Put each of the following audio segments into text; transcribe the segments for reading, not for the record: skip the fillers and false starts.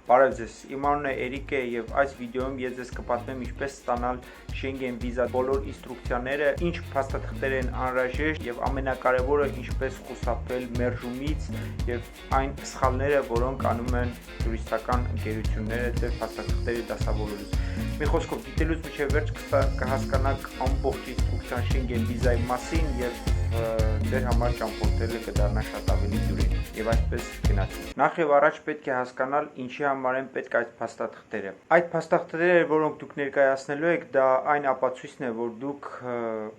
Բարև ձեզ, իմ անունն է Էրիկ է եւ այս վիդեոյում ես ձեզ կպատմեմ ինչպես ստանալ Schengen վիզա բոլոր ինստրուկցիաները, ինչ փաստաթղթեր են անհրաժեշտ եւ ամենակարևորը ինչպես խուսափել մերժումից եւ այն սխալները, որոնք անում են տուրիստական ընկերությունները ձեր փաստաթղթերի դասավորելուց։ Մի խոսքով դիտելուց մինչև վերջ կհասկանաք ամբողջ ինստրուկցիան Schengen վիզայի մասին եւ ձեր համար ճամփորդելը կդառնա շատ ավելի դյուրին եւ այսպես գնացի։ Նախ եւ առաջ պետք է հասկանալ ինչի համար են պետք այդ փաստաթղթերը։ Այդ փաստաթղթերը, որոնք դուք ներկայացնելու եք, դա այն ապացույցն է, որ դուք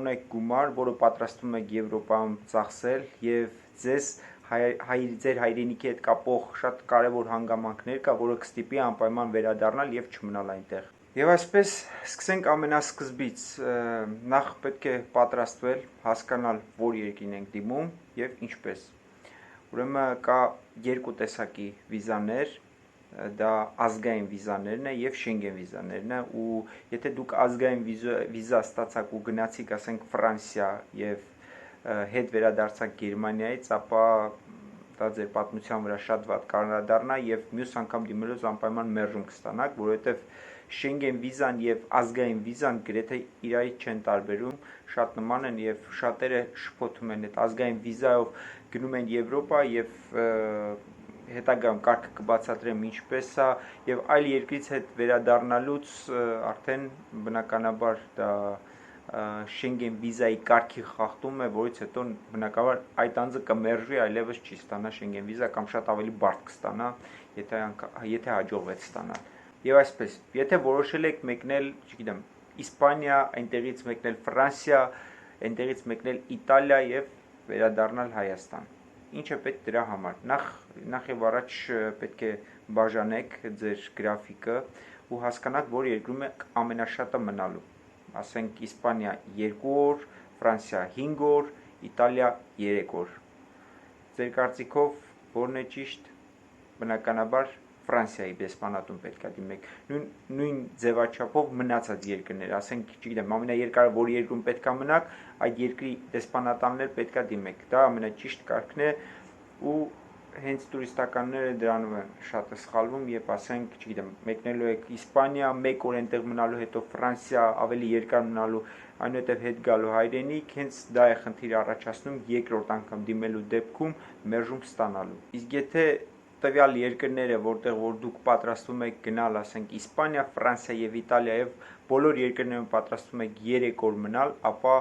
ունեք գումար, որը պատրաստվում եք Եվրոպայում ծախսել եւ ձեզ ձեր հայրենիքի հետ կապող շատ կարևոր հանգամանքներ կա, որը կստիպի անպայման վերադառնալ եւ չմնալ այնտեղ։ Եվ այսպես սկսենք ամենասկզբից, նախ պետք է պատրաստվել, հասկանալ, որ երկրին ենք դիմում եւ ինչպես։ Ուրեմն կա երկու տեսակի վիզաներ, դա ազգային վիզաներն է եւ Schengen վիզաներն է, ու եթե դուք ազգային վիզա ստացաք ու գնացիք, ասենք Ֆրանսիա եւ հետ վերադարձաք Գերմանիայից, ապա դա ձեր պատմության վրա շատ վատ կանդրադառնա եւ մյուս անգամ դիմելուց անպայման մերժում կստանաք, որովհետեւ Schengen վիզան եւ ազգային վիզան գրեթե իրարից չեն տարբերում, շատ նման են եւ շատերը շփոթում են այդ ազգային վիզայով գնում են Եվրոպա եւ հետագայում կարգը կբացատրեմ ինչպես է եւ այլ երկրից հետ վերադառնալուց արդեն բնականաբար դա Schengen վիզայի կարգի խախտում է, որից հետո բնականաբար այդ անձը կմերժվի, այլևս չի ստանա Schengen վիզա կամ շատ ավելի բարդ կստանա, եթե հաջողվեց ստանալ։ Եվ այսպես, եթե որոշել եք մեկնել, չգիտեմ, Իսպանիա, այնտեղից մեկնել Ֆրանսիա, այնտեղից մեկնել Իտալիա եւ վերադառնալ Հայաստան։ Ինչ է պետք դրա համար։ Նախ եւ առաջ պետք է բաժանեք ձեր գրաֆիկը ու հասկանաք, որ երկրում եք ամենաշատը մնալու։ Ասենք Իսպանիա 2 օր, Ֆրանսիա 5 օր, Իտալիա 3 օր։ Ձեր կարծիքով որն է ճիշտ։ Բնականաբար Ֆրանսիայի դեսպանատուն պետք է դիմեք։ Նույն ձևաչափով մնացած երկրներ, ասենք, չգիտեմ, ամենաերկարը որ երկրում պետք է մնաք, այդ երկրի դեսպանատաններ պետք է դիմեք։ Դա ամենաճիշտ կարգն է ու հենց տուրիստականները դրանով են շատը սխալվում, երբ ասենք, չգիտեմ, մեկնելու եք Իսպանիա, 1 օր այնտեղ մնալու, հետո Ֆրանսիա, ավելի երկար մնալու, այնուհետև հետ գալու հայրենիք, հենց դա է խնդիր առաջացնում երկրորդ անգամ դիմելու դեպքում մերժում ստանալու։ Իսկ եթե տվյալ երկրները, որտեղ որ դուք պատրաստվում եք գնալ, ասենք Իսպանիա, Ֆրանսիա եւ Իտալիա եւ բոլոր երկրներում պատրաստվում եք 3 օր մնալ, ապա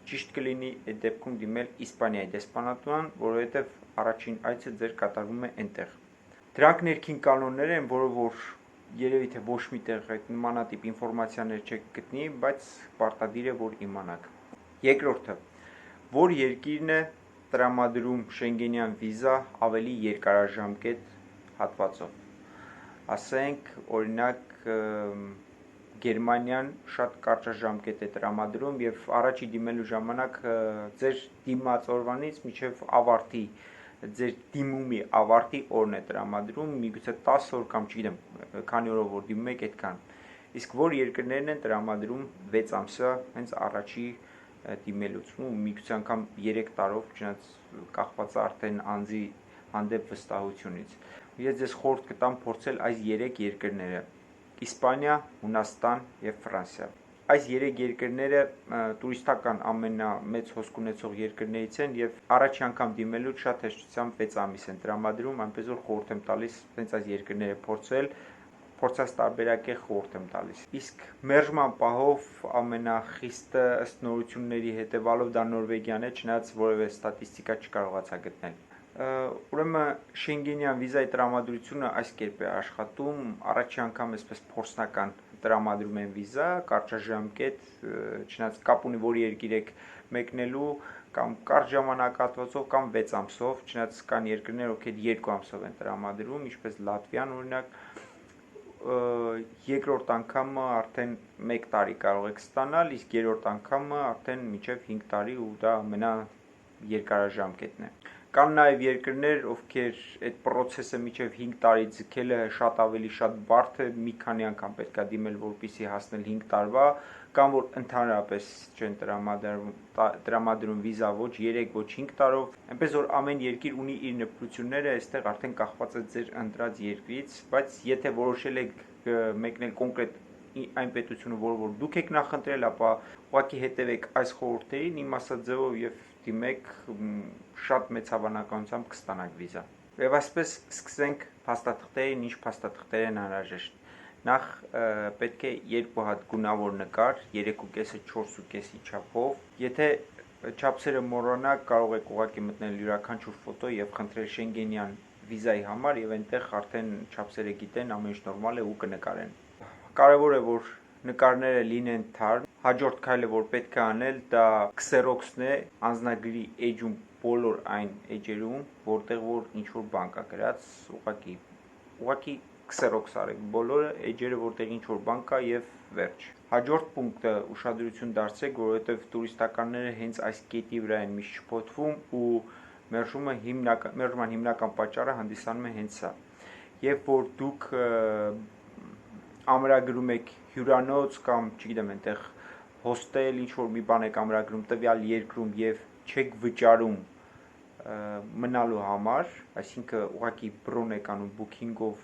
ճիշտ կլինի այդ դեպքում դիմել Իսպանիայի դեսպանատան, որովհետեւ առաջին այցը ձեր կատարվում է այնտեղ։ Դրանք ներքին կանոններ են, որը որ երևի թե ոչ միտեղ այդ նմանատիպ ինֆորմացիաներ չեք գտնի, բայց պարտադիր է որ իմանաք։ Երկրորդը, որ երկիրն է տրամադրում Schengen-յան վիզա ավելի երկարաժամկետ հատվածով։ Ասենք, օրինակ, Գերմանիան շատ կարճաժամկետ է տրամադրում եւ առաջի դիմելու ժամանակ ձեր դիմաց օրվանից մինչեւ ավարտի ձեր դիմումի ավարտի օրն է տրամադրում, միգուցե 10 օր կամ չգիտեմ, քանի օրով որ դիմում եք այդքան։ Իսկ որ երկրներն են տրամադրում 6 ամսը հենց առաջի դիմելուց ու միգուցե անգամ 3 տարով, չնայած կախված է արդեն անձի հանդեպ վստահությունից։ Ես ձեզ խորհուրդ կտամ փորձել այս 3 երկրները՝ Իսպանիա, Հունաստան եւ Ֆրանսիա։ Այս 3 երկրները տուրիստական ամենամեծ հոսք ունեցող երկրներից են եւ առաջի անգամ դիմելուց շատ հեշտությամբ 6 ամիս են տրամադրում, այնպես որ խորհուրդ եմ տալիս հենց այս երկրները փորձել, փորձած տարբերակի խորհուրդ եմ տալիս։ Իսկ մերժման պահով ամենախիստը ըստ նորությունների հետևալով դա Նորվեգիան է, չնայած որևէ ստատիստիկա չկարողացա գտնել։ Ուրեմն Schengen-յան վիզայի տրամադրությունը այս կերպ է աշխատում, առաջի անգամ այսպես փորձնական տրամադրում են վիզա, կարճաժամկետ, չնայած կապ ունի որ երկիր եք մեկնելու կամ կարճ ժամանակահատվածով կամ 6 ամսով, չնայած կան երկրներ, ովքեր 2 ամսով են տրամադրում, ինչպես Լատվիան օրինակ, երկրորդ անգամը արդեն 1 տարի կարող եք ստանալ, իսկ երրորդ անգամը արդեն մինչև 5 տարի ու դա ամենաերկարաժամկետն է։ Կան նաև երկրներ, ովքեր այդ process-ը մինչև 5 տարի ձգելը շատ ավելի շատ բարդ է, մի քանի անգամ պետք է դիմել, որպեսզի հասնել 5 տարվա, կամ որ ընդհանրապես չեն տրամադրում վիզա ոչ 3, ոչ 5 տարով, այնպես որ ամեն երկիր ունի իր նպրությունները, այստեղ արդեն կախված է ձեր ընտրած երկրից, բայց եթե որոշել եք մեկնել կոնկրետ այն պետությունը, որ դուք եք նախընտրել, ապա ուղղակի հետևեք այս խորհուրդներին, իմ ասած ձևով եւ դիմեք, շատ մեծ հավանականությամբ կստանաք վիզա։ Եվ այսպես սկսենք փաստաթղթերին, ինչ փաստաթղթեր են անհրաժեշտ։ Նախ պետք է երկու հատ գունավոր նկար, 3.5-ը 4.5-ի չափով։ Եթե չափսերը մոռանաք, կարող եք ուղղակի մտնել յուրաքանչյուր ֆոտո եւ խնդրել Շենգենյան վիզայի համար եւ այնտեղ արդեն չափսերը գիտեն, ամեն ինչ նորմալ է ու կնկարեն։ Կարևոր է, որ նկարները լինեն թարմ։ Հաջորդ քայլը, որ պետք է անել, դա քսերոքսն է, անձնագրի էջում բոլոր այն էջերում, որտեղ որ ինչ-որ բան կա գրած, ուղղակի քսերոքս արեք բոլորը էջերը, որտեղ ինչ-որ բան կա եւ վերջ։ Հաջորդ պունկտը ուշադրություն դարձրեք, որովհետեւ տուրիստականները հենց այս կետի վրա են միշտ շփոթվում ու մերժման հիմնական պատճառը հանդիսանում է հենց սա։ Երբ որ դուք ամրագրում եք հյուրանոց կամ, չգիտեմ, այնտեղ հոստել, ինչ-որ մի բան եք ամրագրում տվյալ երկրում եւ չեք վճարում մնալու համար, այսինքն ուղղակի բրոն եք անում booking-ով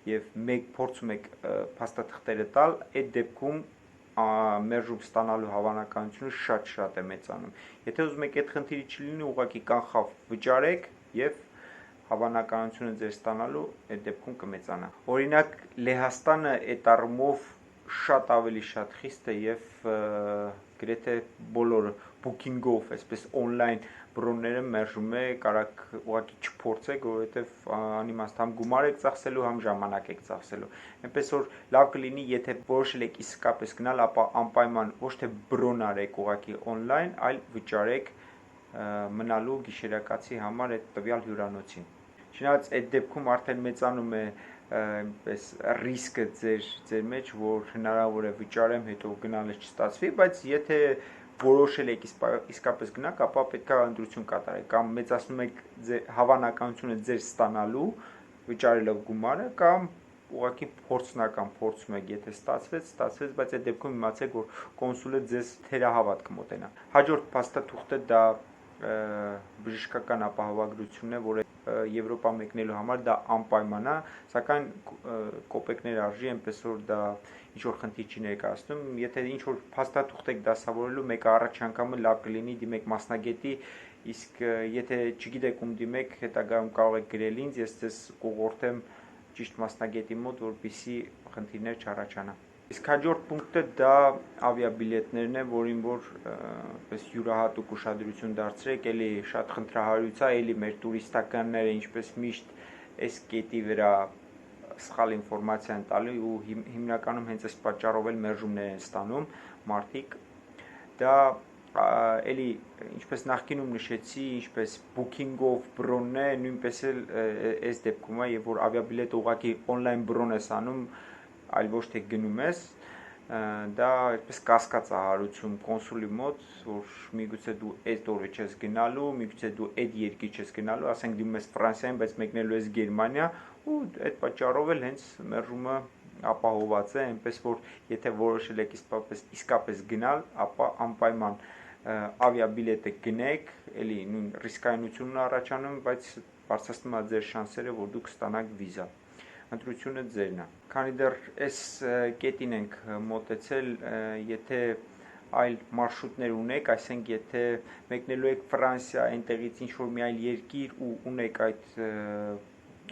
եւ փորձում եք փաստաթղթերը տալ, այդ դեպքում մերժում ստանալու հավանականությունը շատ է մեծանում։ Եթե ուզում եք այդ խնդիրը չլինի, ուղղակի կանխավ վճարեք եւ հավանականությունը ձեր ստանալու այդ դեպքում կմեծանա։ Օրինակ Լեհաստանը այդ առումով շատ ավելի շատ խիստ է եւ գրեթե բոլոր booking-ով, այսպես on-line բրոնները մերժում է, կարակ ուղղակի չփորձեք, որովհետեւ անիմաստ համ գումար եք ծախսելու, համ ժամանակ եք ծախսելու։ Այնպես որ լավ կլինի, եթե որոշել եք իսկապես գնալ, ապա անպայման ոչ թե բրոն արեք ուղղակի on-line, այլ վճարեք մնալու գիշերակացի համար այդ տվյալ հյուրանոցին։ Չնայած այդ դեպքում արդեն մեծանում է այնպես ռիսկը ձեր մեջ, որ հնարավոր է վճարեմ, հետո գնալը չստացվի, բայց եթե որոշել եք իսկապես գնաք, ապա պետք է ընտրություն կատարեք, կամ մեծացնում եք հավանականությունը ձեր ստանալու վճարելով գումարը, կամ ուղղակի փորձնական փորձում եք, եթե ստացվեց, բայց այդ դեպքում իմացեք, որ կոնսուլը ձեզ թերահավատ կմոտենա։ Հաջորդ փաստաթուղթը դա բժշկական ապահովագրությունն է, որը Եվրոպա մեկնելու համար դա անպայման է, սակայն կոպեկներ արժի, այնպես որ դա ինչ-որ խնդիր չի ներկայացնում։ Եթե ինչ-որ փաստաթուղթ եք դասավորելու, մեկը առաջ անգամը լավ կլինի դիմեք մասնագետի, իսկ եթե չգիտեք ում դիմեք, հետագայում կարող եք գրել ինձ, ես ձեզ կուղղորդեմ ճիշտ մասնագետի մոտ, որպեսզի խնդիրներ չառաջանա։ Իսկ հաջորդ պունկտը դա ավիաբիլետներն է, որին որ պես յուրահատուկ ուշադրություն դարձրեք, էլի շատ խնդրահարույց է, էլի մեր տուրիստականները ինչպես միշտ այս կետի վրա սխալ ինֆորմացիա են տալի ու հիմնականում հենց այս պատճառով էլ մերժումներ են ստանում մարդիկ։ Դա էլի ինչպես նախկինում նշեցի, ինչպես booking-ով բրոնն է, նույնպես էլ այս դեպքում է, եւ որ ավիաբիլետը ուղղակի on-line բրոն ես անում, այլ ոչ թե գնում ես, դա այդպես կասկածահարություն կոնսուլի մոտ, որ միգուցե դու այդ օրը չես գնալու, միգուցե դու այդ երկիր չես գնալու, ասենք դիմում ես Ֆրանսիային, բայց մեկնելու ես Գերմանիա, ու այդ պատճառով էլ հենց մերժումը ապահոված է, այնպես որ եթե որոշել եք իսկապես գնալ, ապա անպայման ավիաբիլետը գնեք, էլի նույն ռիսկայնությունն առաջանում, բայց բարձրացնում է ձեր շանսերը, որ դուք ստանաք վիզա։ Ընտրությունը ձերն է։ Քանի դեռ այս կետին ենք մոտեցել, եթե այլ մարշրուտներ ունեք, այսինքն եթե մեկնելու եք Ֆրանսիա, այնտեղից ինչ-որ մի այլ երկիր ու ունեք այդ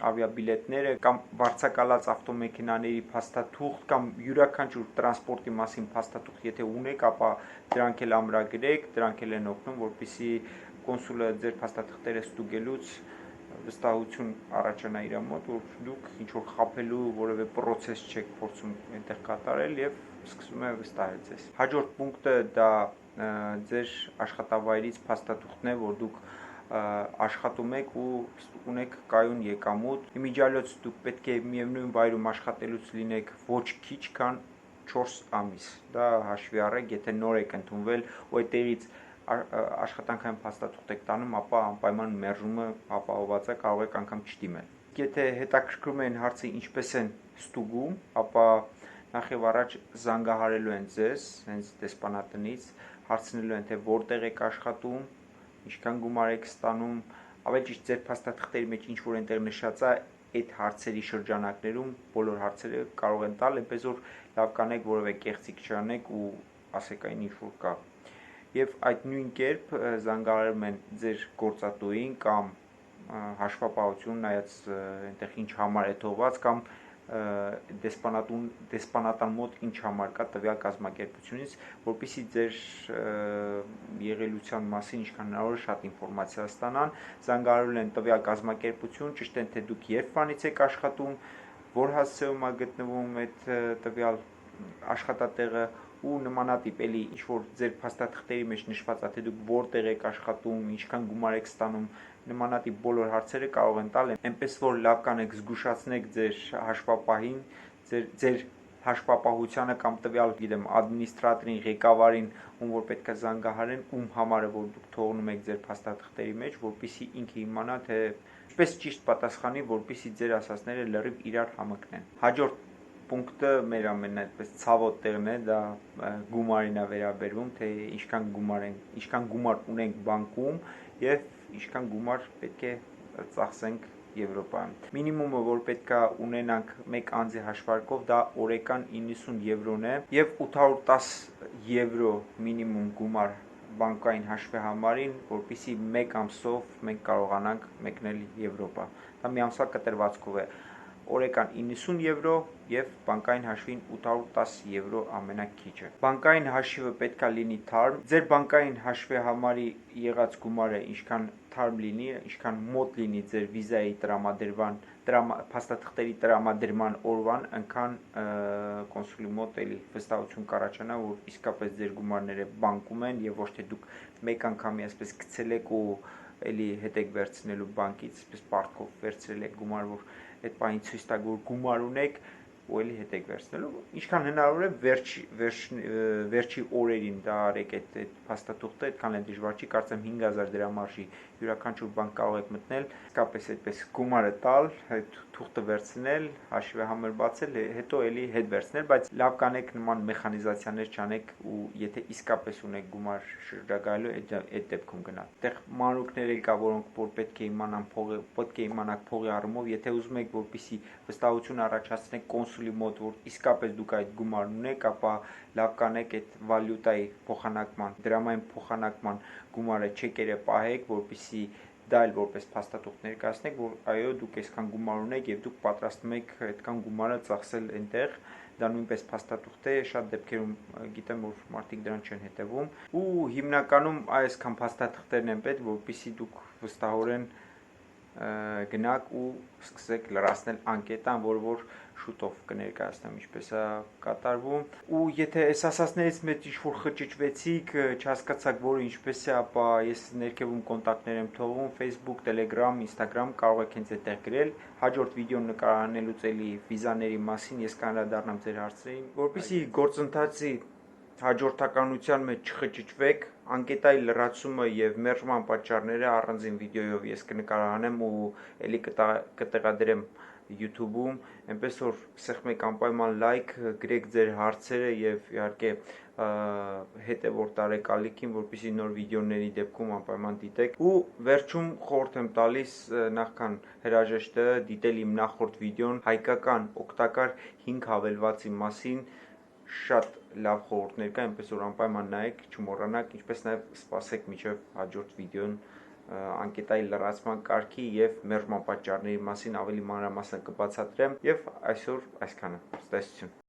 ավիաբիլետները կամ վարձակալած ավտոմեքենաների փաստաթուղթ կամ յուրաքանչյուր տրանսպորտի մասին փաստաթուղթ եթե ունեք, ապա դրանք էլ ամրագրեք, դրանք էլ են օգնում, որպեսզի կոնսուլը ձեր փաստաթղթերը ստուգելուց վստահություն առաջանա իր մոտ, որ դուք ինչ-որ խաբելու որևէ process չեք փորձում այնտեղ կատարել եւ սկսում է վստահել ձեզ։ Հաջորդ պունկտը դա ձեր աշխատավայրից փաստաթուղթն է, որ դուք աշխատում եք ու ունեք կայուն եկամուտ։ Իմիջիալոց դուք պետք է միևնույն վայրում աշխատելուց լինեք ոչ քիչ, քան 4 ամիս։ Դա հաշվի առեք, եթե նոր եք ընդունվել ու այդտեղից աշխատանքային փաստաթուղթ եք տանում, ապա անպայման մերժումը ապահովված է, կարող եք անգամ չդիմել։ Եթե հետաքրքրում են հարցը ինչպես են ստուգում, ապա նախ եւ առաջ զանգահարելու են ձեզ հենց դեսպանատնից, հարցնելու են թե որտեղ եք աշխատում, ինչքան գումար եք ստանում, ավելի ճիշտ ձեր փաստաթղթերի մեջ ինչ որ այնտեղ նշած է, այդ հարցերի շրջանակներում բոլոր հարցերը կարող են տալ, այնպես որ լավ կանեք որևէ կեղծիք չանեք ու ասեք այն ինչ որ կա։ Եվ այդ նույն կերպ զանգահարում են ձեր գործատուին կամ հաշվապահություն նայած այնտեղ ինչ համար է թողված կամ դեսպանատան մոտ ինչ համար կա տվյալ կազմակերպությունից, որպեսզի ձեր եղելության մասին ինչքան հնարավոր է շատ ինֆորմացիա ստանան, զանգահարել են տվյալ կազմակերպություն, ճշտեն թե դուք երբանից եք աշխատում, որ հասցեում է գտնվում այդ տվյալ աշխատատեղը ու նմանատիպ էլի ինչ որ ձեր փաստաթղթերի մեջ նշված է թե դուք որտեղ եք աշխատում, ինչքան գումար եք ստանում, նմանատիպ բոլոր հարցերը կարող են տալ, այնպես որ լավ կանեք զգուշացնեք ձեր հաշվապահին, ձեր հաշվապահությանը կամ տվյալ, գիտեմ, ադմինիստրատորին, ղեկավարին, ում որ պետք է զանգահարեն, ում համարը որ դուք թողնում եք ձեր փաստաթղթերի մեջ, որպեսզի ինքը իմանա թե ինչպես ճիշտ պատասխանի, որպեսզի ձեր ասածները լրիվ իրար համընկնեն։ Հաջորդ պունկտը մեր ամեն այդպես ցավոտ տեղն է, դա գումարին է վերաբերվում, թե ինչքան գումար ունենք բանկում եւ ինչքան գումար պետք է ծախսենք Եվրոպայում։ Մինիմումը, որ պետք է ունենանք մեկ անձի հաշվարկով, դա օրական 90 եվրոն է եւ 810 եվրո մինիմում գումար բանկային հաշվի համարին, որպեսզի մեկ ամսով մենք կարողանանք մեկնել Եվրոպա։ Դա մի ամսվա կտրվածքով է։ Օրական 90 եվրո եւ բանկային հաշվին 810 եվրո ամենաքիչը։ Բանկային հաշիվը պետք է լինի թարմ։ Ձեր բանկային հաշվի համարի եղած գումարը ինչքան թարմ լինի, ինչքան մոտ լինի ձեր վիզայի տրամադրման, փաստաթղթերի տրամադրման օրվան, այնքան կոնսուլի մոտ էլի վստահություն կառաջանա, որ իսկապես ձեր գումարները բանկում են եւ ոչ թե դուք մեկ անգամի այսպես գցել եք ու էլի հետ եք վերցնելու բանկից, այսպես պարտքով վերցրել եք գումար, որ այդ պահին ցույց տակ որ գումար ունեք ու էլի հետ եք վերցնելու, ինչքան հնարավոր է վերջի օրերին դա արեք այդ փաստաթուղթը, այդքան էլ դժվար չի, կարծեմ 5000 դրամ արժի յուրաքանչյուր բանկ կարող եք մտնել, իսկապես այդպես գումարը տալ, այդ թուղթը վերցնել, հաշվի համեր բացել, հետո էլի հետ վերցնել, բայց լավ կանեք նման մեխանիզացիաներ չանեք ու եթե իսկապես ունեք գումար շրջագայելու, այդ դեպքում գնալ։ Այդտեղ մանրուքներ էլ կա, որոնք որ պետք է իմանաք փողի առումով, եթե ուզում եք որպեսզի վստահություն առաջացնեք կոնսուլի մոտ, որ իսկապես դուք այդ գումարն ունեք, ապա լավ կանեք այդ վալյուտայի փոխանակման, դրամային փոխանակման գումարը չեկերը պահեք, որպեսզի դա էլ որպես փաստաթուղթ ներկայացնեք, որ այո, դուք այսքան գումար ունեք եւ դուք պատրաստվում եք այդքան գումարը ծախսել այնտեղ, դա նույնպես փաստաթուղթ է, շատ դեպքերում գիտեմ, որ մարդիկ դրան չեն հետևում, ու հիմնականում այսքան փաստաթղթերն են պետք, որպեսզի դուք վստահորեն գնաք ու սկսեք լրացնել անկետան, որ շուտով կներկայացնեմ ինչպես է կատարվում, ու եթե այս ասածներից մեջ ինչ-որ խճճվեցիք, չհասկացաք, որը ինչպես է, ապա ես ներքևում կոնտակտներ եմ թողում, Facebook, Telegram, Instagram, կարող եք հենց այդտեղ գրել, հաջորդ վիդեոն նկարանելուց էլի վիզաների մասին ես կանդրադառնամ ձեր հարցերին, որպեսզի գործընթացի հաջորդականության մեջ չխճճվեք, անկետայի լրացումը եւ մերժման պատճառները առանձին վիդեոյով ես կնկարանեմ ու էլի կտեղադրեմ YouTube-ում, այնպես որ սեղմեք անպայման լայք, գրեք ձեր հարցերը եւ իհարկե հետեւորդ տարեք ալիքին, որպեսզի նոր վիդեոների դեպքում անպայման դիտեք։ Ու վերջում խորհուրդ եմ տալիս նախքան հրաժեշտը դիտել իմ նախորդ վիդեոն հայկական օգտակար 5 հավելվածի մասին, շատ լավ խորհուրդներ կա, այնպես որ անպայման նայեք, չմոռանաք, ինչպես նաև սպասեք մինչև հաջորդ վիդեոն անկետայի լրացման կարգի եւ մերժման պատճառների մասին ավելի մանրամասն կբացատրեմ եւ այսօր այսքանը։ Ցտեսություն։